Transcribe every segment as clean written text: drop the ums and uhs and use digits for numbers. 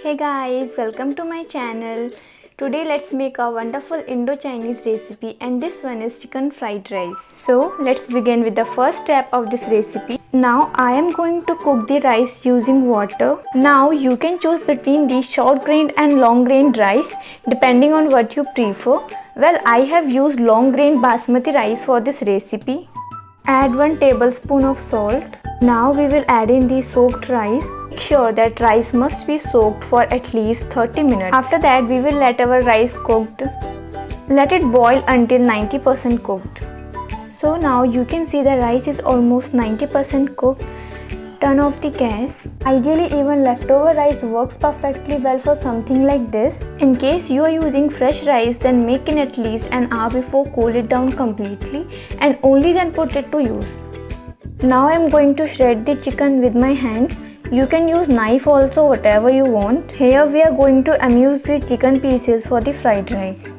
Hey guys, welcome to my channel. Today let's make a wonderful Indo-Chinese recipe, and this one is chicken fried rice. So let's begin with the first step of this recipe. Now I am going to cook the rice using water. Now you can choose between the short grained and long grained rice depending on what you prefer. Well, I have used long grained basmati rice for this recipe. Add 1 tablespoon of salt. Now we will add in the soaked rice. Make sure that rice must be soaked for at least 30 minutes. After that we will let our rice cooked. Let it boil until 90% cooked. So now you can see the rice is almost 90% cooked. Turn off the gas. Ideally even leftover rice works perfectly well for something like this. In case you are using fresh rice, then make it at least an hour before, cool it down completely and only then put it to use. Now I am going to shred the chicken with my hands. You can use knife also, whatever you want. Here we are going to amuse the chicken pieces for the fried rice.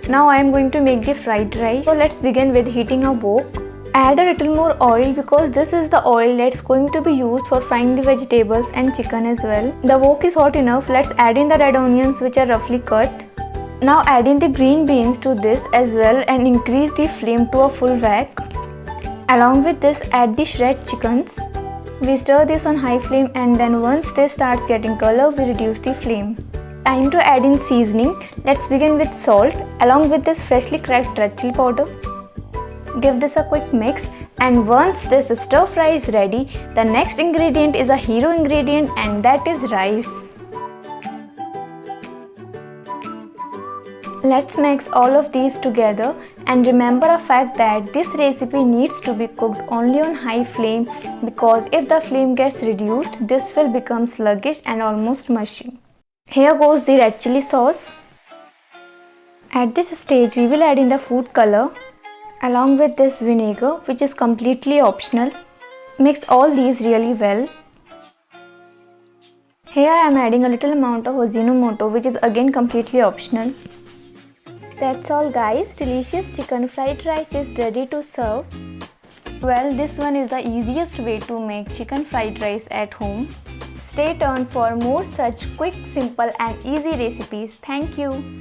Now I am going to make the fried rice. So let's begin with heating a wok. Add a little more oil because this is the oil that's going to be used for frying the vegetables and chicken as well. The wok is hot enough. Let's add in the red onions which are roughly cut. Now add in the green beans to this as well and increase the flame to a full whack. Along with this, add the shred chickens. We stir this on high flame, and then once this starts getting color, we reduce the flame. Time to add in seasoning. Let's begin with salt along with this freshly cracked red chili powder. Give this a quick mix, and once this stir fry is ready, the next ingredient is a hero ingredient, and that is rice. Let's mix all of these together, and remember a fact that this recipe needs to be cooked only on high flame, because if the flame gets reduced, this will become sluggish and almost mushy. Here goes the red chili sauce. At this stage we will add in the food color along with this vinegar, which is completely optional. Mix all these really well. Here I am adding a little amount of Ajinomoto, which is again completely optional. That's all guys, delicious chicken fried rice is ready to serve. Well, this one is the easiest way to make chicken fried rice at home. Stay tuned for more such quick, simple and easy recipes. Thank you.